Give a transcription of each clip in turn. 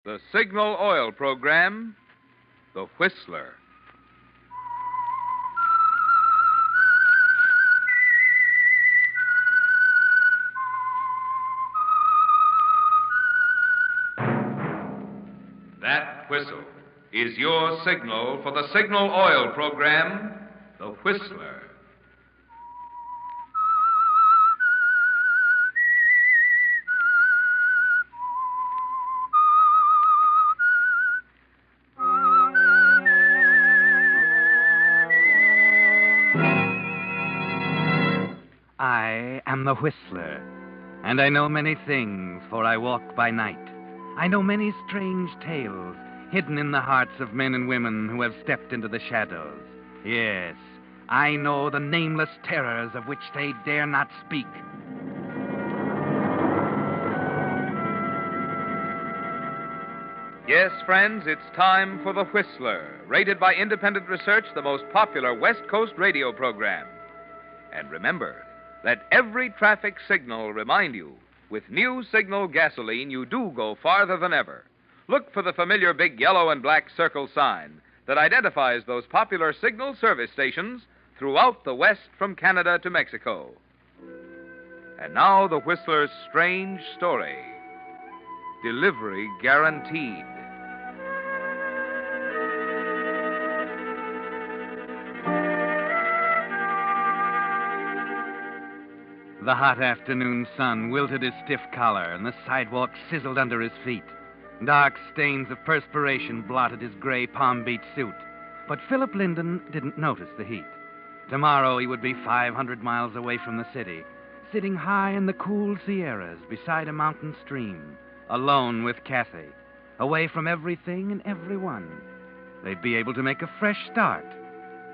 The Signal Oil Program, The Whistler. That whistle is your signal for the Signal Oil Program, The Whistler. I am the Whistler, and I know many things, for I walk by night. I know many strange tales hidden in the hearts of men and women who have stepped into the shadows. Yes, I know the nameless terrors of which they dare not speak. Yes, friends, it's time for The Whistler, rated by independent research the most popular West Coast radio program. And remember, let every traffic signal remind you, with new Signal gasoline, you do go farther than ever. Look for the familiar big yellow and black circle sign that identifies those popular Signal service stations throughout the West from Canada to Mexico. And now the Whistler's strange story. Delivery guaranteed. The hot afternoon sun wilted his stiff collar, and the sidewalk sizzled under his feet. Dark stains of perspiration blotted his gray Palm Beach suit. But Philip Linden didn't notice the heat. Tomorrow he would be 500 miles away from the city, sitting high in the cool Sierras beside a mountain stream, alone with Cathy, away from everything and everyone. They'd be able to make a fresh start.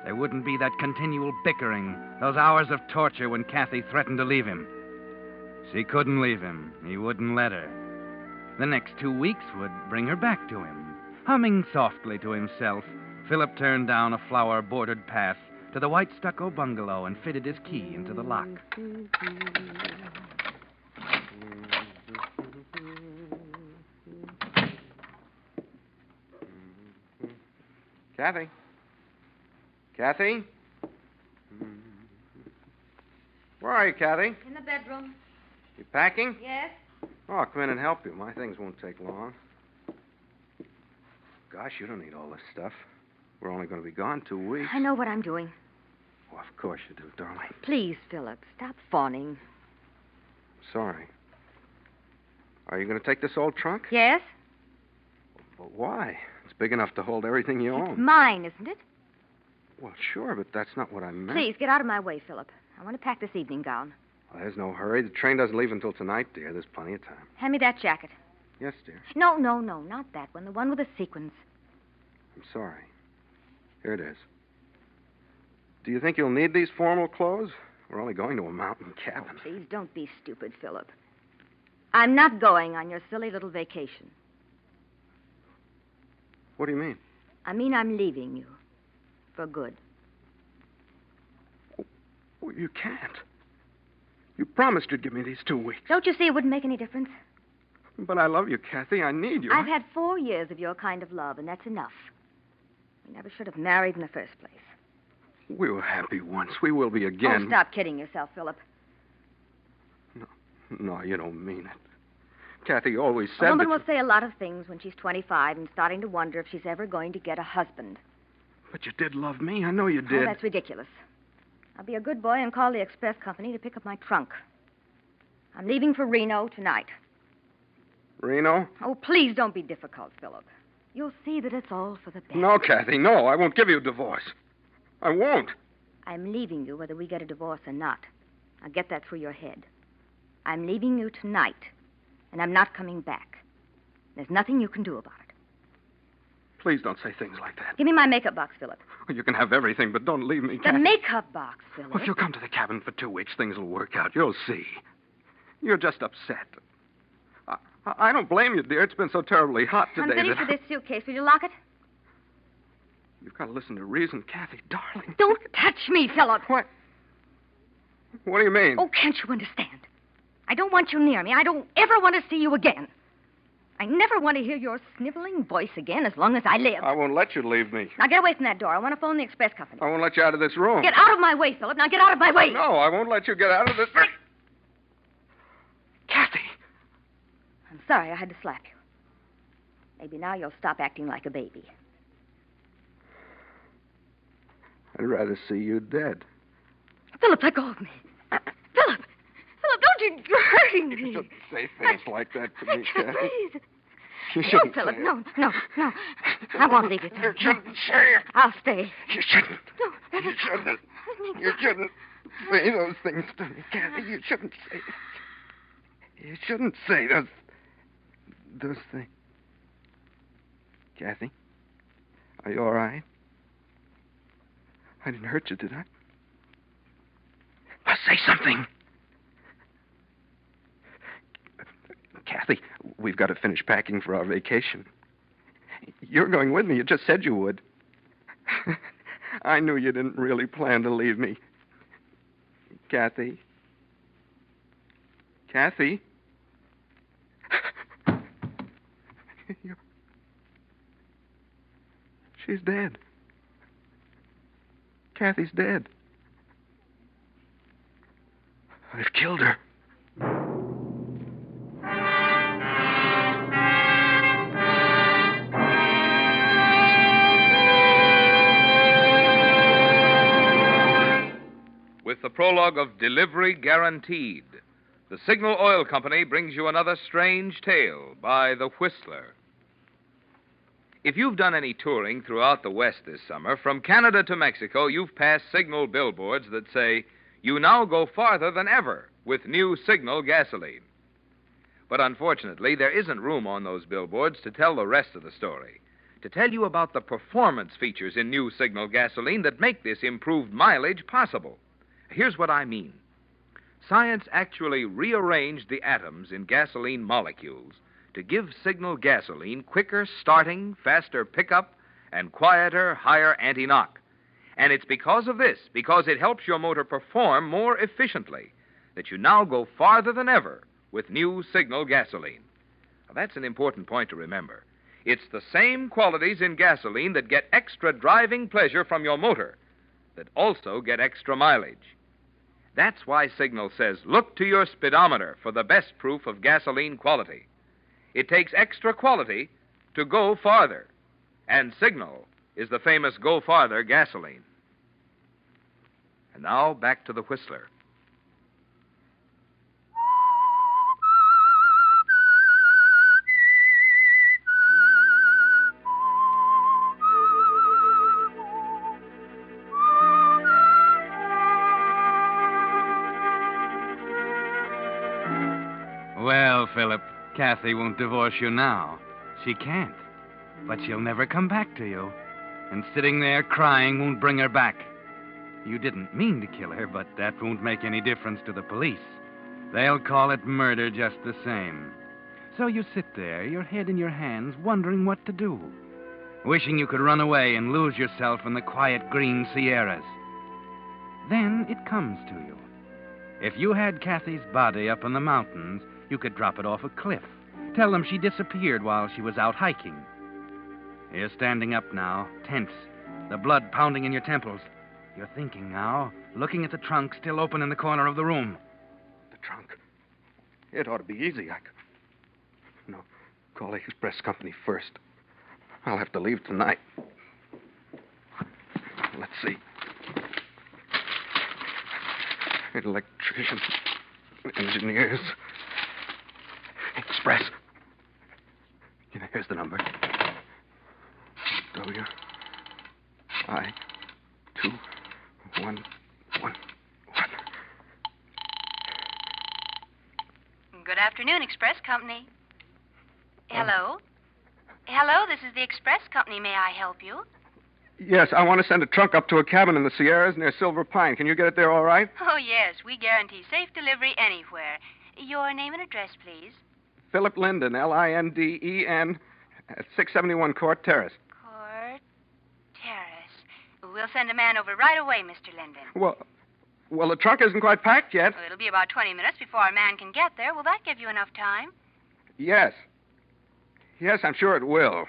There wouldn't be that continual bickering, those hours of torture when Cathy threatened to leave him. She couldn't leave him. He wouldn't let her. The next 2 weeks would bring her back to him. Humming softly to himself, Philip turned down a flower-bordered path to the white stucco bungalow and fitted his key into the lock. Cathy? Cathy? Where are you, Cathy? In the bedroom. You packing? Yes? Oh, I'll come in and help you. My things won't take long. Gosh, you don't need all this stuff. We're only going to be gone 2 weeks. I know what I'm doing. Oh, of course you do, darling. Please, Philip, stop fawning. Sorry. Are you going to take this old trunk? Yes? But why? It's big enough to hold everything you It's own. mine, isn't it? Well, sure, but that's not what I meant. Please, get out of my way, Philip. I want to pack this evening gown. Well, there's no hurry. The train doesn't leave until tonight, dear. There's plenty of time. Hand me that jacket. Yes, dear. No, not that one. The one with the sequins. I'm sorry. Here it is. Do you think you'll need these formal clothes? We're only going to a mountain cabin. Oh, please, don't be stupid, Philip. I'm not going on your silly little vacation. What do you mean? I mean I'm leaving you. For good. Oh, you can't. You promised you'd give me these 2 weeks. Don't you see it wouldn't make any difference? But I love you, Cathy. I need you. I've had 4 years of your kind of love, and that's enough. We never should have married in the first place. We were happy once. We will be again. Oh, stop kidding yourself, Philip. No, you don't mean it. Cathy always said A woman that... will say a lot of things when she's 25 and starting to wonder if she's ever going to get a husband. But you did love me. I know you Oh, did. that's ridiculous. I'll be a good boy and call the express company to pick up my trunk. I'm leaving for Reno tonight. Reno? Oh, please don't be difficult, Philip. You'll see that it's all for the best. No, Cathy, no. I won't give you a divorce. I won't. I'm leaving you whether we get a divorce or not. Now get that through your head. I'm leaving you tonight, and I'm not coming back. There's nothing you can do about it. Please don't say things like that. Give me my makeup box, Philip. You can have everything, but don't leave me, The Cathy. makeup box, Philip. Well, if you'll come to the cabin for 2 weeks, things will work out. You'll see. You're just upset. I don't blame you, dear. It's been so terribly hot today. I'm finished with this suitcase. Will you lock it? You've got to listen to reason, Cathy, darling. Don't touch me, Philip. What? What do you mean? Oh, can't you understand? I don't want you near me. I don't ever want to see you again. I never want to hear your sniveling voice again as long as I live. I won't let you leave me. Now get away from that door. I want to phone the express company. I won't let you out of this room. Get out of my way, Philip. Now get out of my way. No, I won't let you get out of this. Cathy! I'm sorry I had to slap you. Maybe now you'll stop acting like a baby. I'd rather see you dead. Philip, let go of me. Philip! Philip, don't you... You're hurting me. You shouldn't say things like that to me, Cathy. Please. You shouldn't No, Philip, say it. no. I won't leave you. You shouldn't say it. I'll stay. You shouldn't. No, You shouldn't. You shouldn't say those things to me, Cathy. You shouldn't say it. You shouldn't say those things. Cathy, are you all right? I didn't hurt you, did I? Now say something. Cathy, we've got to finish packing for our vacation. You're going with me. You just said you would. I knew you didn't really plan to leave me. Cathy? Cathy? She's dead. Cathy's dead. I've killed her. With the prologue of Delivery Guaranteed, the Signal Oil Company brings you another strange tale by The Whistler. If you've done any touring throughout the West this summer, from Canada to Mexico, you've passed Signal billboards that say, "You now go farther than ever with new Signal gasoline." But unfortunately, there isn't room on those billboards to tell the rest of the story, to tell you about the performance features in new Signal gasoline that make this improved mileage possible. Here's what I mean. Science actually rearranged the atoms in gasoline molecules to give Signal gasoline quicker starting, faster pickup, and quieter, higher anti-knock. And it's because of this, because it helps your motor perform more efficiently, that you now go farther than ever with new Signal gasoline. Now, that's an important point to remember. It's the same qualities in gasoline that get extra driving pleasure from your motor that also get extra mileage. That's why Signal says, look to your speedometer for the best proof of gasoline quality. It takes extra quality to go farther. And Signal is the famous Go Farther gasoline. And now, back to the Whistler. Well, Philip, Cathy won't divorce you now. She can't. But she'll never come back to you. And sitting there crying won't bring her back. You didn't mean to kill her, but that won't make any difference to the police. They'll call it murder just the same. So you sit there, your head in your hands, wondering what to do. Wishing you could run away and lose yourself in the quiet green Sierras. Then it comes to you. If you had Cathy's body up in the mountains, you could drop it off a cliff. Tell them she disappeared while she was out hiking. You're standing up now, tense, the blood pounding in your temples. You're thinking now, looking at the trunk still open in the corner of the room. The trunk. It ought to be easy. No, call the express company first. I'll have to leave tonight. Let's see. Electricians, engineers, express. Here's the number. WI-2111. Good afternoon, Express Company. Hello? Hello, this is the Express Company. May I help you? Yes, I want to send a trunk up to a cabin in the Sierras near Silver Pine. Can you get it there all right? Oh, yes. We guarantee safe delivery anywhere. Your name and address, please. Philip Linden, Linden, at 671 Court Terrace. Court Terrace. We'll send a man over right away, Mr. Linden. Well, the trunk isn't quite packed yet. It'll be about 20 minutes before our man can get there. Will that give you enough time? Yes. Yes, I'm sure it will.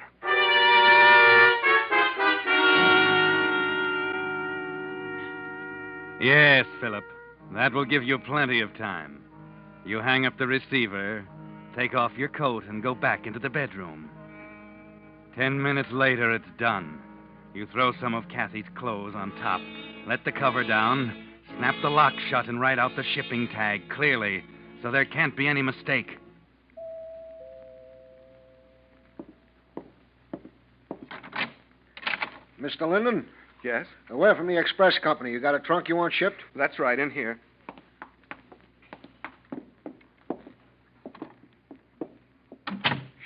Yes, Philip. That will give you plenty of time. You hang up the receiver, take off your coat, and go back into the bedroom. 10 minutes later, it's done. You throw some of Cathy's clothes on top, let the cover down, snap the lock shut, and write out the shipping tag clearly so there can't be any mistake. Mr. Linden? Yes? We're from the express company. You got a trunk you want shipped? That's right, in here.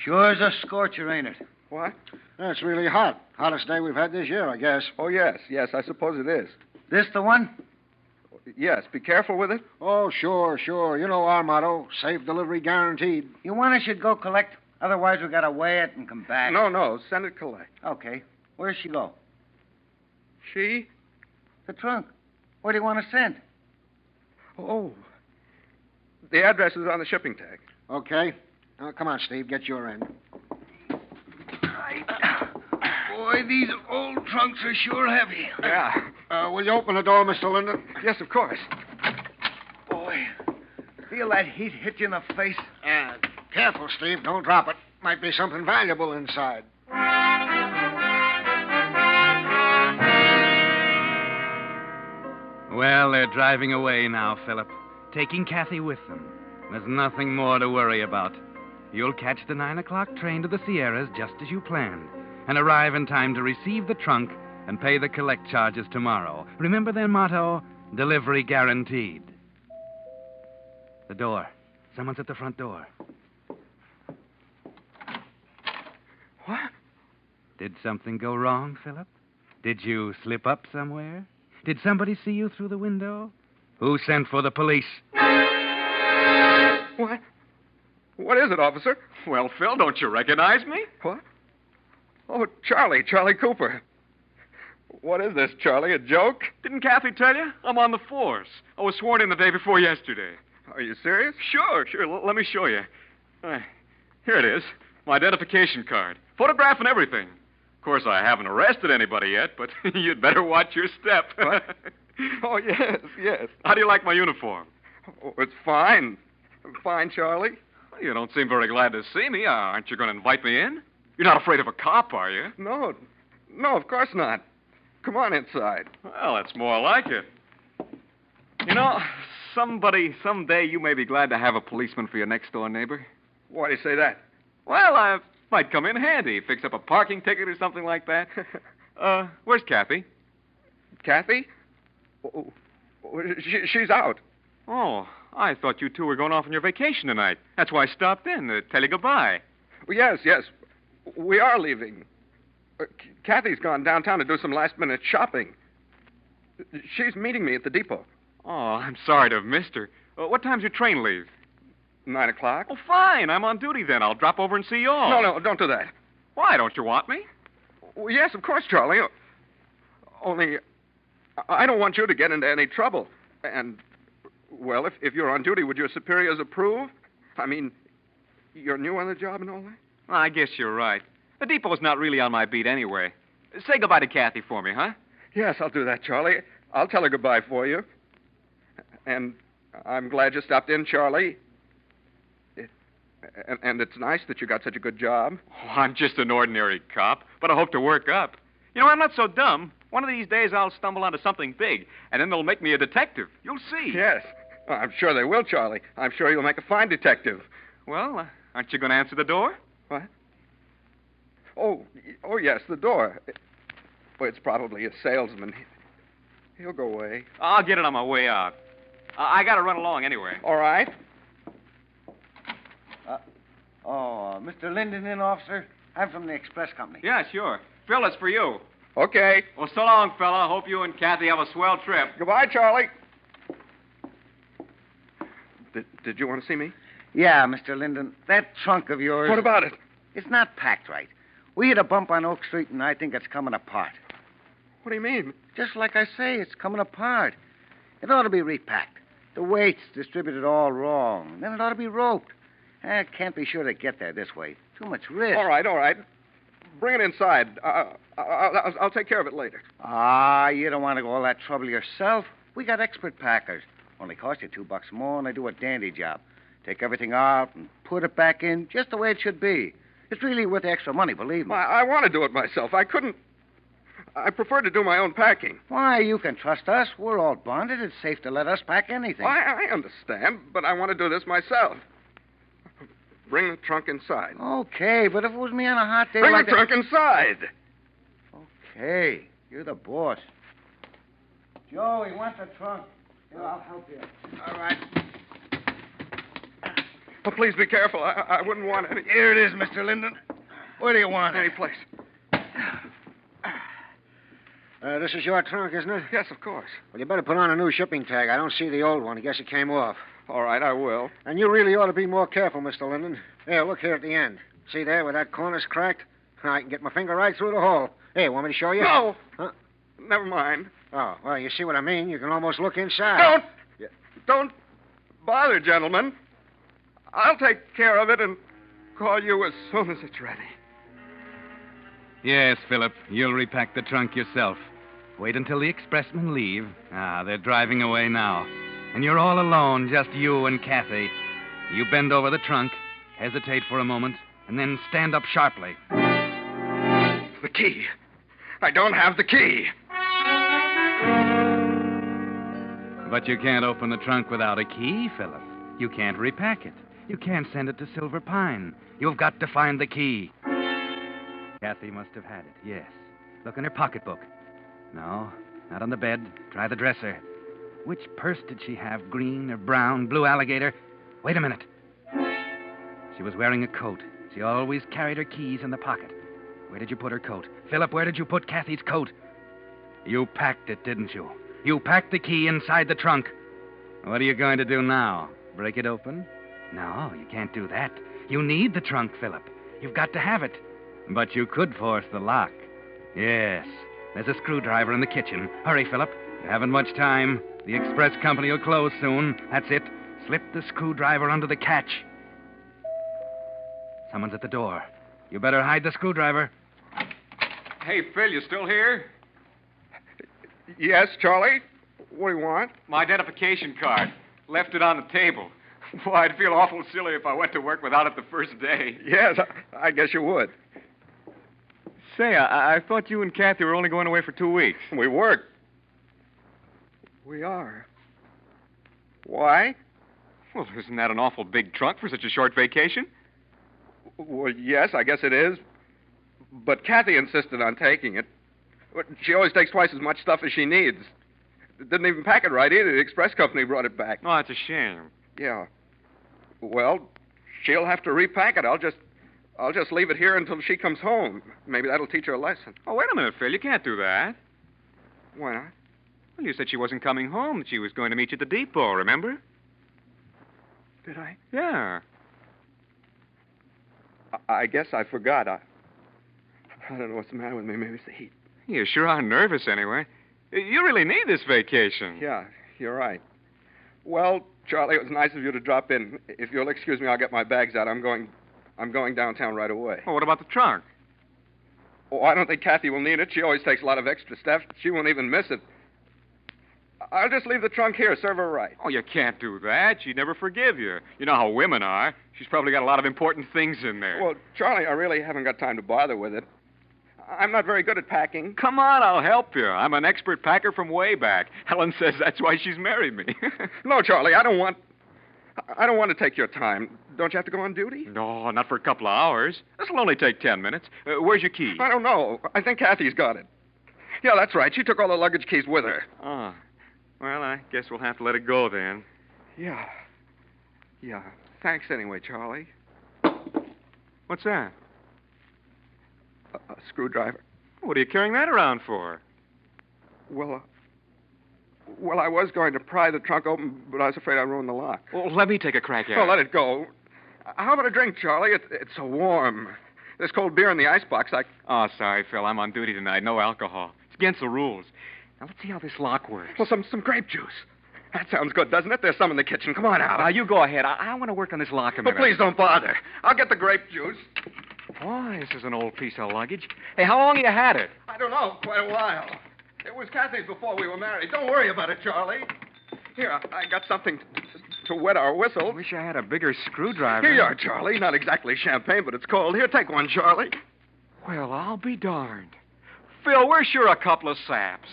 Sure is a scorcher, ain't it? What? It's really hot. Hottest day we've had this year, I guess. Oh, yes, I suppose it is. This the one? Yes, be careful with it. Oh, sure. You know our motto, safe delivery guaranteed. You want us should go collect? Otherwise, we gotta weigh it and come back. No, send it collect. Okay. Where's she go? She? The trunk. Where do you want to send? Oh. The address is on the shipping tag. Okay. Now, come on, Steve, get your end. Boy, these old trunks are sure heavy. Yeah. Will you open the door, Mr. Linden? Yes, of course. Boy, feel that heat hit you in the face. Careful, Steve. Don't drop it. Might be something valuable inside. Well, they're driving away now, Philip, taking Cathy with them. There's nothing more to worry about. You'll catch the 9 o'clock train to the Sierras just as you planned and arrive in time to receive the trunk and pay the collect charges tomorrow. Remember their motto, delivery guaranteed. The door. Someone's at the front door. What? Did something go wrong, Philip? Did you slip up somewhere? Did somebody see you through the window? Who sent for the police? What? What is it, officer? Well, Phil, don't you recognize me? What? Oh, Charlie Cooper. What is this, Charlie, a joke? Didn't Cathy tell you? I'm on the force. I was sworn in the day before yesterday. Are you serious? Sure. Let me show you. Here it is. My identification card. Photograph and everything. Of course, I haven't arrested anybody yet, but you'd better watch your step. What? Oh, yes. How do you like my uniform? Oh, it's fine. Fine, Charlie. Well, you don't seem very glad to see me. Aren't you going to invite me in? You're not afraid of a cop, are you? No, of course not. Come on inside. Well, that's more like it. You know, someday you may be glad to have a policeman for your next-door neighbor. Why do you say that? Well, I might come in handy. Fix up a parking ticket or something like that. Where's Cathy? Kathy? Oh, she's out. Oh, I thought you two were going off on your vacation tonight. That's why I stopped in to tell you goodbye. Well, yes. We are leaving. Kathy's gone downtown to do some last-minute shopping. She's meeting me at the depot. Oh, I'm sorry to have missed her. What time's your train leave? 9 o'clock. Oh, fine. I'm on duty then. I'll drop over and see you all. No, don't do that. Why? Don't you want me? Well, yes, of course, Charlie. Only, I don't want you to get into any trouble. And, well, if you're on duty, would your superiors approve? I mean, you're new on the job and all that? Well, I guess you're right. The depot's not really on my beat anyway. Say goodbye to Cathy for me, huh? Yes, I'll do that, Charlie. I'll tell her goodbye for you. And I'm glad you stopped in, Charlie. And it's nice that you got such a good job. Oh, I'm just an ordinary cop, but I hope to work up. You know, I'm not so dumb. One of these days I'll stumble onto something big, and then they'll make me a detective. You'll see. Yes. I'm sure they will, Charlie. I'm sure you'll make a fine detective. Well, aren't you going to answer the door? What? Oh, yes, the door. Well, it's probably a salesman. He'll go away. I'll get it on my way out. I got to run along anyway. All right. Mr. Linden in, officer? I'm from the express company. Yeah, sure. Phil, it's for you. Okay. Well, so long, fella. Hope you and Cathy have a swell trip. Goodbye, Charlie. Did you want to see me? Yeah, Mr. Linden. That trunk of yours... What about it? It's not packed right. We hit a bump on Oak Street, and I think it's coming apart. What do you mean? Just like I say, it's coming apart. It ought to be repacked. The weight's distributed all wrong. Then it ought to be roped. Can't be sure to get there this way. Too much risk. All right. Bring it inside. I'll take care of it later. You don't want to go all that trouble yourself. We got expert packers. Only cost you $2 more, and they do a dandy job. Take everything out and put it back in just the way it should be. It's really worth the extra money, believe me. I want to do it myself. I couldn't. I prefer to do my own packing. Why, you can trust us. We're all bonded. It's safe to let us pack anything. I understand, but I want to do this myself. Bring the trunk inside. Okay, but if it was me on a hot day Bring like the trunk inside. Okay, you're the boss. Joey, want the trunk? Here, I'll help you. All right. Oh, please be careful. I wouldn't want any. Here it is, Mr. Linden. Where do you want it? Any place. This is your trunk, isn't it? Yes, of course. Well, you better put on a new shipping tag. I don't see the old one. I guess it came off. All right, I will. And you really ought to be more careful, Mr. Linden. Here, look here at the end. See there where that corner's cracked? I can get my finger right through the hole. Hey, want me to show you? No. Huh? Never mind. Oh, well, you see what I mean? You can almost look inside. Don't bother, gentlemen. I'll take care of it and call you as soon as it's ready. Yes, Philip, you'll repack the trunk yourself. Wait until the expressmen leave. They're driving away now. And you're all alone, just you and Cathy. You bend over the trunk, hesitate for a moment, and then stand up sharply. The key. I don't have the key. But you can't open the trunk without a key, Philip. You can't repack it. You can't send it to Silver Pine. You've got to find the key. Cathy must have had it, yes. Look in her pocketbook. No, not on the bed. Try the dresser. Which purse did she have? Green or brown? Blue alligator? Wait a minute. She was wearing a coat. She always carried her keys in the pocket. Where did you put her coat? Philip, where did you put Cathy's coat? You packed it, didn't you? You packed the key inside the trunk. What are you going to do now? Break it open? No, you can't do that. You need the trunk, Philip. You've got to have it. But you could force the lock. Yes. There's a screwdriver in the kitchen. Hurry, Philip. You haven't much time. The express company will close soon. That's it. Slip the screwdriver under the catch. Someone's at the door. You better hide the screwdriver. Hey, Phil, you still here? Yes, Charlie? What do you want? My identification card. Left it on the table. Why, I'd feel awful silly if I went to work without it the first day. Yes, I guess you would. Say, I thought you and Cathy were only going away for 2 weeks. We work. We are. Why? Well, isn't that an awful big trunk for such a short vacation? Well, yes, I guess it is. But Cathy insisted on taking it. She always takes twice as much stuff as she needs. Didn't even pack it right either. The express company brought it back. Oh, that's a shame. Yeah. Well, she'll have to repack it. I'll just leave it here until she comes home. Maybe that'll teach her a lesson. Oh, wait a minute, Phil. You can't do that. Why not? Well, you said she wasn't coming home. She was going to meet you at the depot, remember? Did I? Yeah. I guess I forgot. I don't know what's the matter with me. Maybe it's the heat. You sure are nervous, anyway. You really need this vacation. Yeah, you're right. Well, Charlie, it was nice of you to drop in. If you'll excuse me, I'll get my bags out. I'm going downtown right away. Well, what about the trunk? Oh, I don't think Cathy will need it. She always takes a lot of extra stuff. She won't even miss it. I'll just leave the trunk here. Serve her right. Oh, you can't do that. She'd never forgive you. You know how women are. She's probably got a lot of important things in there. Well, Charlie, I really haven't got time to bother with it. I'm not very good at packing. Come on, I'll help you. I'm an expert packer from way back. Helen says that's why she's married me. No, Charlie, I don't want to take your time. Don't you have to go on duty? No, not for a couple of hours. This'll only take 10 minutes. Where's your key? I don't know. I think Cathy's got it. Yeah, that's right. She took all the luggage keys with her. Oh. Well, I guess we'll have to let it go then. Yeah. Thanks anyway, Charlie. What's that? A screwdriver. What are you carrying that around for? Well, I was going to pry the trunk open, but I was afraid I'd ruin the lock. Well, let me take a crack at it. Oh, let it go. How about a drink, Charlie? It's so warm. There's cold beer in the icebox. Oh, sorry, Phil. I'm on duty tonight. No alcohol. It's against the rules. Now, let's see how this lock works. Well, some grape juice. That sounds good, doesn't it? There's some in the kitchen. Come on out. Now, you go ahead. I want to work on this lock a But minute. please don't bother. I'll get the grape juice. Boy, this is an old piece of luggage. Hey, how long have you had it? I don't know. Quite a while. It was Cathy's before we were married. Don't worry about it, Charlie. Here, I got something to wet our I whistle. wish I had a bigger screwdriver. Here you are, Charlie. Not exactly champagne, but it's cold. Here, take one, Charlie. Well, I'll be darned. Phil, we're sure a couple of saps.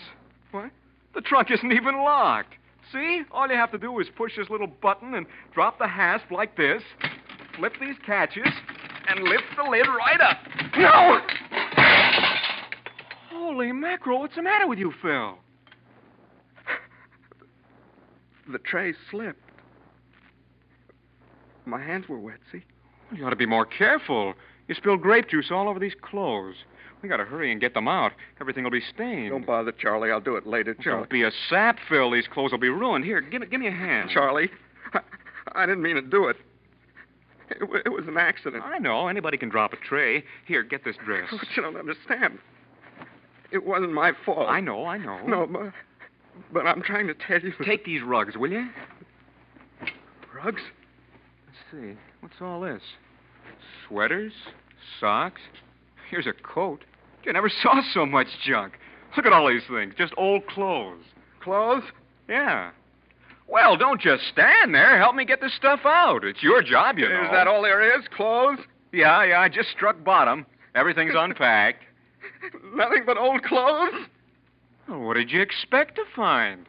What? The trunk isn't even locked. See? All you have to do is push this little button and drop the hasp like this, flip these catches, and lift the lid right up. No! Holy mackerel, what's the matter with you, Phil? The tray slipped. My hands were wet, see? You ought to be more careful. You spilled grape juice all over these clothes. We gotta hurry and get them out. Everything will be stained. Don't bother, Charlie. I'll do it later, Charlie. Don't be a sap, Phil. These clothes will be ruined. Here, give me a hand. Charlie, I didn't mean to do it. It was an accident. I know. Anybody can drop a tray. Here, get this dress. But you don't understand. It wasn't my fault. I know. No, but I'm trying to tell you. Take these rugs, will you? Rugs? Let's see. What's all this? Sweaters? Socks? Here's a coat. You never saw so much junk. Look at all these things. Just old clothes. Clothes? Yeah. Well, don't just stand there. Help me get this stuff out. It's your job, you know. Is that all there is? Clothes? Yeah. I just struck bottom. Everything's unpacked. Nothing but old clothes? Well, what did you expect to find?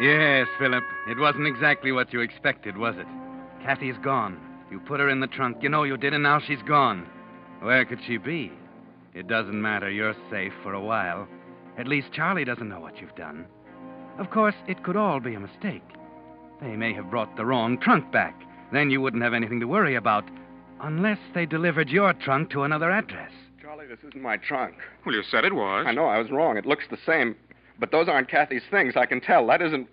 Yes, Philip. It wasn't exactly what you expected, was it? Cathy's gone. You put her in the trunk. You know you did, and now she's gone. Where could she be? It doesn't matter. You're safe for a while. At least Charlie doesn't know what you've done. Of course, it could all be a mistake. They may have brought the wrong trunk back. Then you wouldn't have anything to worry about. Unless they delivered your trunk to another address. Charlie, this isn't my trunk. Well, you said it was. I know I was wrong. It looks the same. But those aren't Cathy's things. I can tell. That isn't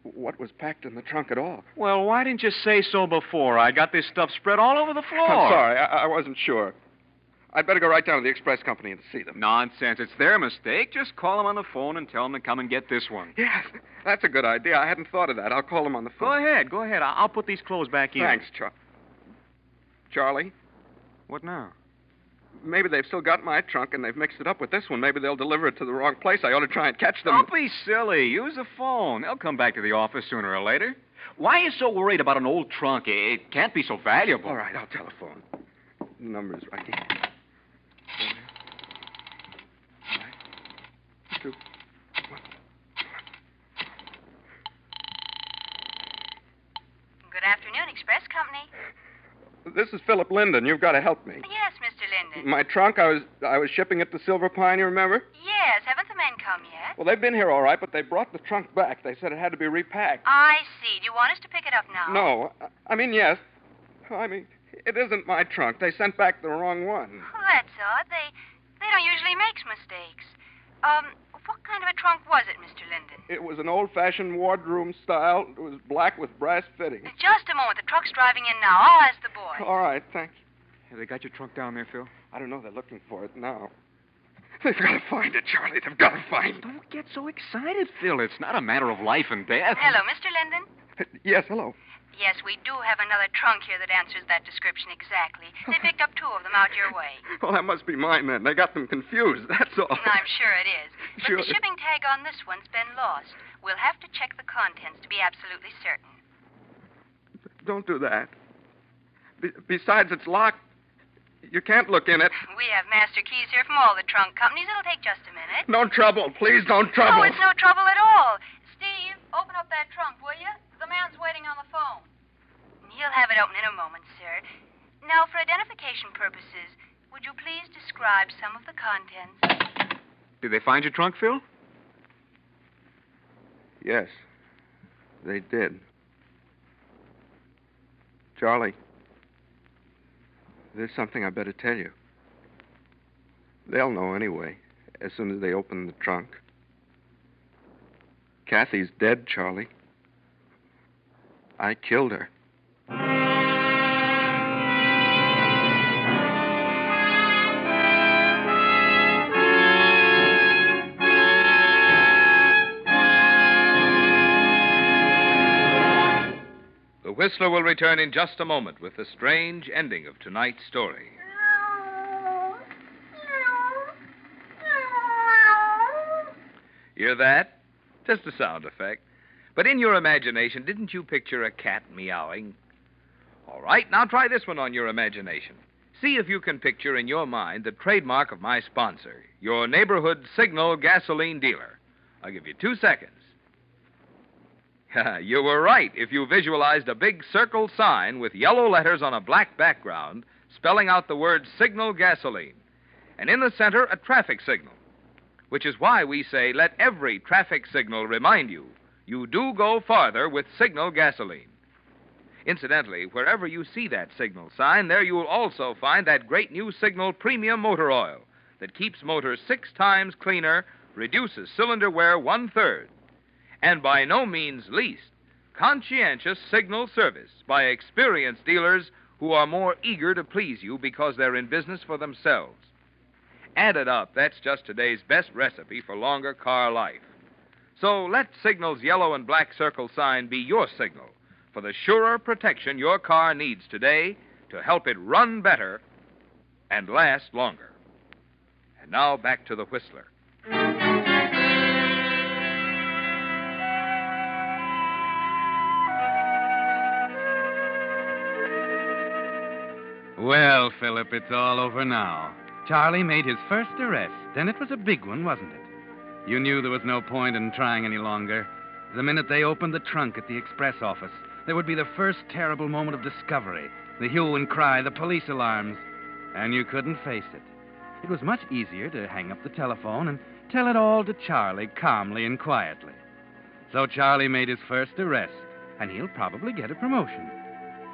what was packed in the trunk at all. Well, why didn't you say so before? I got this stuff spread all over the floor. I'm sorry. I wasn't sure. I'd better go right down to the express company and see them. Nonsense. It's their mistake. Just call them on the phone and tell them to come and get this one. Yes, that's a good idea. I hadn't thought of that. I'll call them on the phone. Go ahead. I'll put these clothes back in. Thanks, Charlie. What now? Maybe they've still got my trunk and they've mixed it up with this one. Maybe they'll deliver it to the wrong place. I ought to try and catch them. Don't be silly. Use the phone. They'll come back to the office sooner or later. Why are you so worried about an old trunk? It can't be so valuable. All right, I'll telephone. The number's right here. 2, 1. Good afternoon, Express Company. This is Philip Linden. You've got to help me. Yes, Mr. Linden. My trunk, I was shipping it to Silver Pine, you remember? Yes, haven't the men come yet? Well, they've been here all right, but they brought the trunk back. They said it had to be repacked. I see. Do you want us to pick it up now? No. I mean, yes. I mean, it isn't my trunk. They sent back the wrong one. Oh, that's odd. They don't usually make mistakes. What kind of a trunk was it, Mr. Linden? It was an old-fashioned wardroom style. It was black with brass fittings. Just a moment. The truck's driving in now. I'll ask the boy. All right, thanks. Have they got your trunk down there, Phil? I don't know. They're looking for it now. They've got to find it, Charlie. They've got to find it. Don't get so excited, Phil. It's not a matter of life and death. Hello, Mr. Linden. Yes, hello. Yes, we do have another trunk here that answers that description exactly. They picked up 2 of them out your way. Well, that must be my men. They got them confused, that's all. I'm sure it is. But Sure. the shipping tag on this one's been lost. We'll have to check the contents to be absolutely certain. Don't do that. Besides, it's locked. You can't look in it. We have master keys here from all the trunk companies. It'll take just a minute. No trouble. Please don't trouble. Oh, it's no trouble at all. Steve, open up that trunk, will you? The man's waiting on the phone. He'll have it open in a moment, sir. Now, for identification purposes, would you please describe some of the contents? Did they find your trunk, Phil? Yes, they did. Charlie, there's something I better tell you. They'll know anyway, as soon as they open the trunk. Cathy's dead, Charlie. I killed her. Whistler will return in just a moment with the strange ending of tonight's story. Hear that? Just a sound effect. But in your imagination, didn't you picture a cat meowing? All right, now try this one on your imagination. See if you can picture in your mind the trademark of my sponsor, your neighborhood signal gasoline dealer. I'll give you 2 seconds. You were right if you visualized a big circle sign with yellow letters on a black background spelling out the word Signal Gasoline. And in the center, a traffic signal. Which is why we say let every traffic signal remind you, you do go farther with Signal Gasoline. Incidentally, wherever you see that signal sign, there you'll also find that great new Signal Premium Motor Oil that keeps motors 6 times cleaner, reduces cylinder wear 1/3. And by no means least, conscientious signal service by experienced dealers who are more eager to please you because they're in business for themselves. Added up, that's just today's best recipe for longer car life. So let Signal's yellow and black circle sign be your signal for the surer protection your car needs today to help it run better and last longer. And now back to the Whistler. Well, Philip, it's all over now. Charlie made his first arrest, and it was a big one, wasn't it? You knew there was no point in trying any longer. The minute they opened the trunk at the express office, there would be the first terrible moment of discovery, the hue and cry, the police alarms, and you couldn't face it. It was much easier to hang up the telephone and tell it all to Charlie calmly and quietly. So Charlie made his first arrest, and he'll probably get a promotion.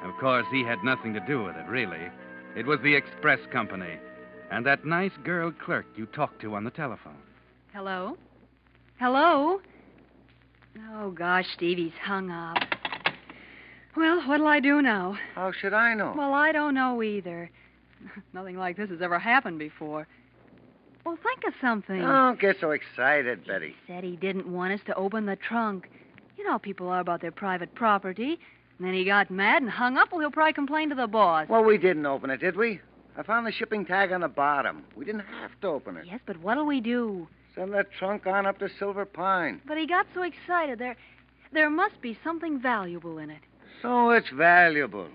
Of course, he had nothing to do with it, really. It was the express company and that nice girl clerk you talked to on the telephone. Hello? Hello? Oh, gosh, Stevie's hung up. Well, what'll I do now? How should I know? Well, I don't know either. Nothing like this has ever happened before. Well, think of something. Don't get so excited, Betty. He said he didn't want us to open the trunk. You know how people are about their private property. And then he got mad and hung up. Well, he'll probably complain to the boss. Well, we didn't open it, did we? I found the shipping tag on the bottom. We didn't have to open it. Yes, but what'll we do? Send that trunk on up to Silver Pine. But he got so excited. There must be something valuable in it. So it's valuable.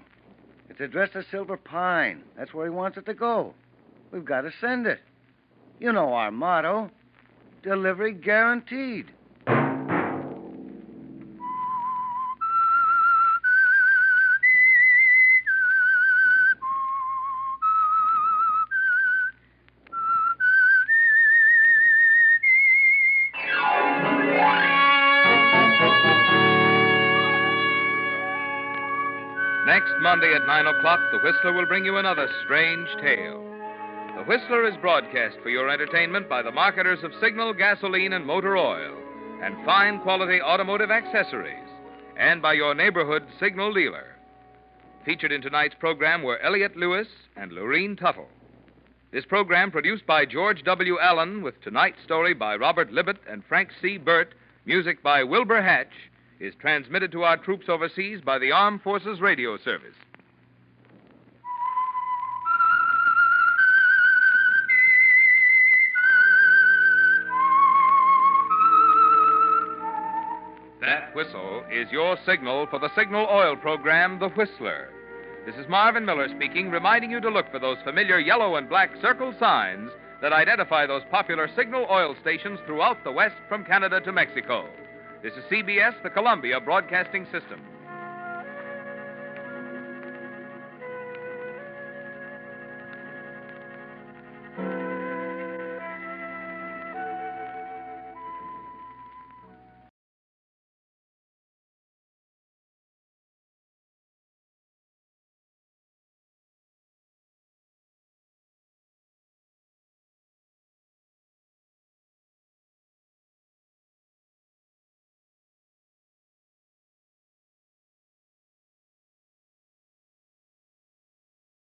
It's addressed to Silver Pine. That's where he wants it to go. We've got to send it. You know our motto. Delivery guaranteed. Next Monday at 9 o'clock, the Whistler will bring you another strange tale. The Whistler is broadcast for your entertainment by the marketers of Signal Gasoline and Motor Oil and fine quality automotive accessories, and by your neighborhood Signal dealer. Featured in tonight's program were Elliott Lewis and Lorene Tuttle. This program, produced by George W. Allen, with tonight's story by Robert Libet and Frank C. Burt, music by Wilbur Hatch, is transmitted to our troops overseas by the Armed Forces Radio Service. That whistle is your signal for the Signal Oil program, The Whistler. This is Marvin Miller speaking, reminding you to look for those familiar yellow and black circle signs that identify those popular Signal Oil stations throughout the West from Canada to Mexico. This is CBS, the Columbia Broadcasting System.